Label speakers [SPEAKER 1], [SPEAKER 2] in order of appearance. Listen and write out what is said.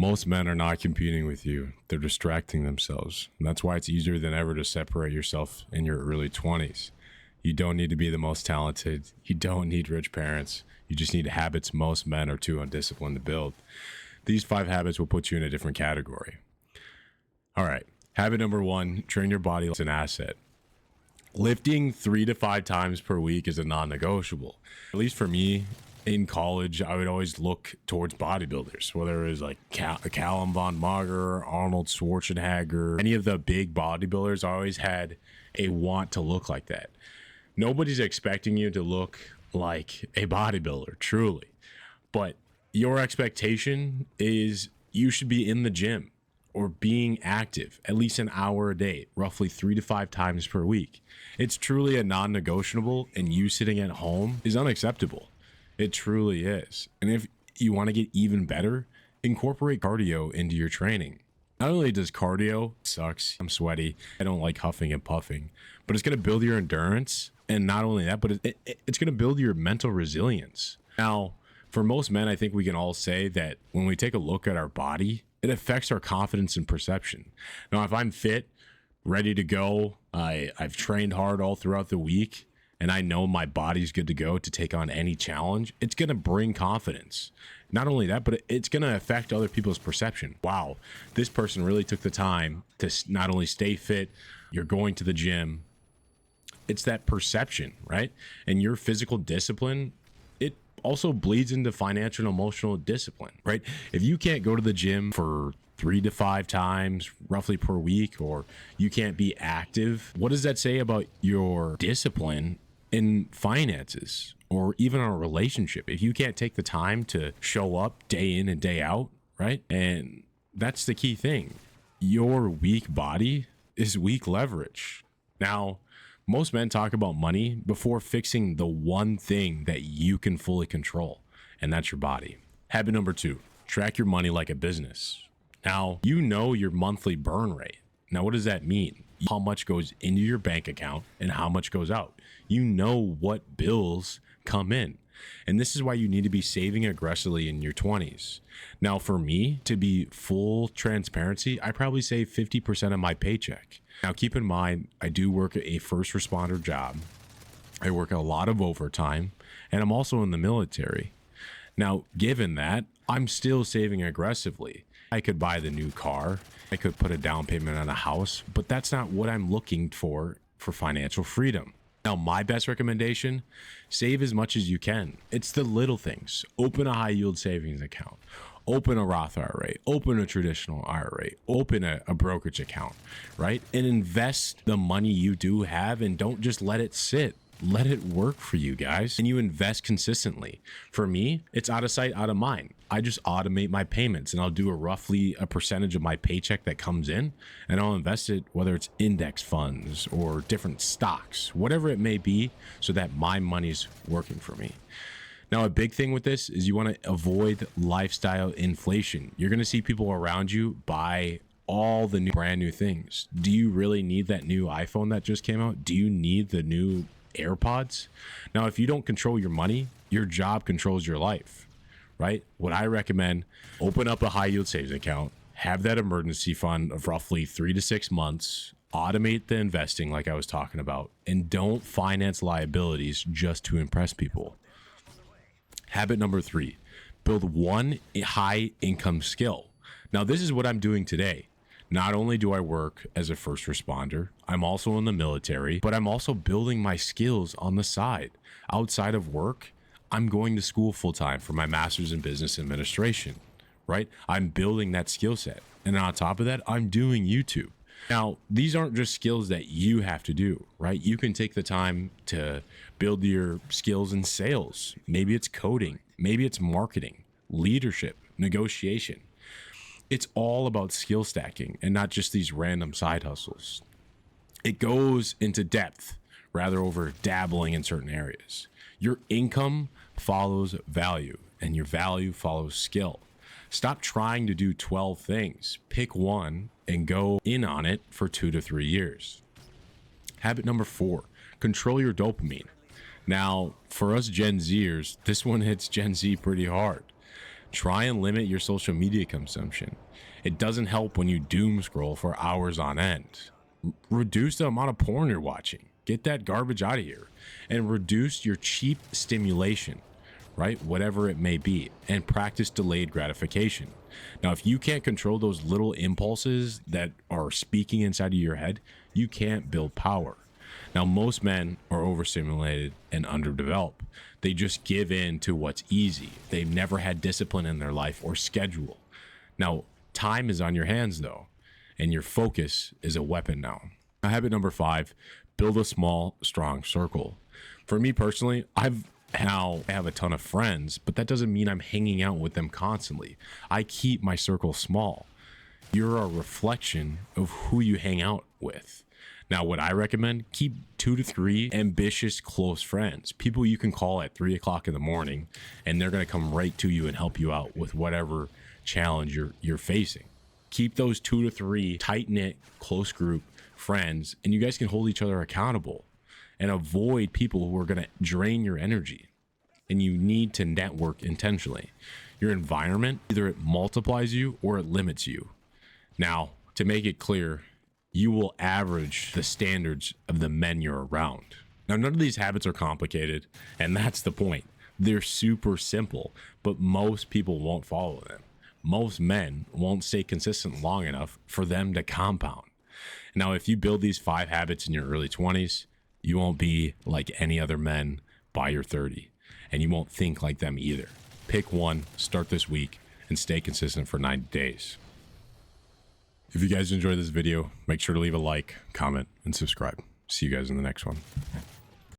[SPEAKER 1] Most men are not competing with you. They're distracting themselves. And that's why it's easier than ever to separate yourself in your early 20s. You don't need to be the most talented. You don't need rich parents. You just need habits most men are too undisciplined to build. These 5 habits will put you in a different category. All right. Habit number 1, train your body as an asset. Lifting 3 to 5 times per week is a non-negotiable. At least for me, in college, I would always look towards bodybuilders, whether it was like Callum von Mager, Arnold Schwarzenegger, any of the big bodybuilders. I always had a want to look like that. Nobody's expecting you to look like a bodybuilder, truly. But your expectation is you should be in the gym or being active at least an hour a day, roughly 3 to 5 times per week. It's truly a non-negotiable, and you sitting at home is unacceptable. It truly is. And if you want to get even better, incorporate cardio into your training. Not only does cardio sucks, I'm sweaty, I don't like huffing and puffing, but it's going to build your endurance. And not only that, but it's going to build your mental resilience. Now, for most men, I think we can all say that when we take a look at our body, it affects our confidence and perception. Now, if I'm fit, ready to go, I've trained hard all throughout the week, and I know my body's good to go to take on any challenge, it's going to bring confidence. Not only that, but it's going to affect other people's perception. Wow, this person really took the time to not only stay fit, you're going to the gym. It's that perception, right? And your physical discipline, it also bleeds into financial and emotional discipline, right? If you can't go to the gym for 3 to 5 times roughly per week, or you can't be active, what does that say about your discipline in finances or even a relationship? If you can't take the time to show up day in and day out, right? And that's the key thing. Your weak body is weak leverage. Now, most men talk about money before fixing the one thing that you can fully control, and that's your body. Habit number 2, track your money like a business. Now, you know your monthly burn rate. Now, what does that mean? How much goes into your bank account and how much goes out. You know what bills come in. And this is why you need to be saving aggressively in your 20s. Now, for me, to be full transparency, I probably save 50% of my paycheck. Now, keep in mind, I do work a first responder job. I work a lot of overtime, and I'm also in the military. Now, given that, I'm still saving aggressively. I could buy the new car. I could put a down payment on a house, but that's not what I'm looking for financial freedom. Now, my best recommendation, save as much as you can. It's the little things. Open a high yield savings account. Open a Roth IRA, open a traditional IRA, open a brokerage account, right? And invest the money you do have, and don't just let it sit. Let it work for you guys, and you invest consistently. For me, it's out of sight, out of mind. I just automate my payments, and I'll do roughly a percentage of my paycheck that comes in, and I'll invest it, whether it's index funds or different stocks, whatever it may be, so that my money's working for me. Now, a big thing with this is you want to avoid lifestyle inflation. You're going to see people around you buy all the brand new things. Do you really need that new iPhone that just came out? Do you need the new AirPods? Now, if you don't control your money, your job controls your life, right? What I recommend, open up a high yield savings account, have that emergency fund of roughly 3 to 6 months, automate the investing like I was talking about, and don't finance liabilities just to impress people. Habit number 3, build one high income skill. Now, this is what I'm doing today. Not only do I work as a first responder, I'm also in the military, but I'm also building my skills on the side. Outside of work, I'm going to school full time for my master's in business administration, right? I'm building that skill set. And on top of that, I'm doing YouTube. Now, these aren't just skills that you have to do, right? You can take the time to build your skills in sales. Maybe it's coding, maybe it's marketing, leadership, negotiation. It's all about skill stacking and not just these random side hustles. It goes into depth rather over dabbling in certain areas. Your income follows value, and your value follows skill. Stop trying to do 12 things. Pick one and go in on it for 2 to 3 years. Habit number 4, control your dopamine. Now, for us Gen Zers, this one hits Gen Z pretty hard. Try and limit your social media consumption. It doesn't help when you doom scroll for hours on end. Reduce the amount of porn you're watching. Get that garbage out of here. And reduce your cheap stimulation, right? Whatever it may be. And practice delayed gratification. Now, if you can't control those little impulses that are speaking inside of your head, you can't build power. Now, most men are overstimulated and underdeveloped. They just give in to what's easy. They've never had discipline in their life or schedule. Now, time is on your hands though, and your focus is a weapon now. Habit number 5, build a small, strong circle. For me personally, I have a ton of friends, but that doesn't mean I'm hanging out with them constantly. I keep my circle small. You're a reflection of who you hang out with. Now, what I recommend, keep 2 to 3 ambitious, close friends, people you can call at 3 o'clock in the morning, and they're going to come right to you and help you out with whatever challenge you're facing. Keep those 2 to 3 tight-knit, close group friends, and you guys can hold each other accountable and avoid people who are going to drain your energy. And you need to network intentionally. Your environment, either it multiplies you or it limits you. Now, to make it clear, you will average the standards of the men you're around. Now, none of these habits are complicated, and that's the point. They're super simple, but most people won't follow them. Most men won't stay consistent long enough for them to compound. Now, if you build these 5 habits in your early 20s, you won't be like any other men by your 30, and you won't think like them either. Pick one, start this week, and stay consistent for 90 days. If you guys enjoyed this video, make sure to leave a like, comment, and subscribe. See you guys in the next one.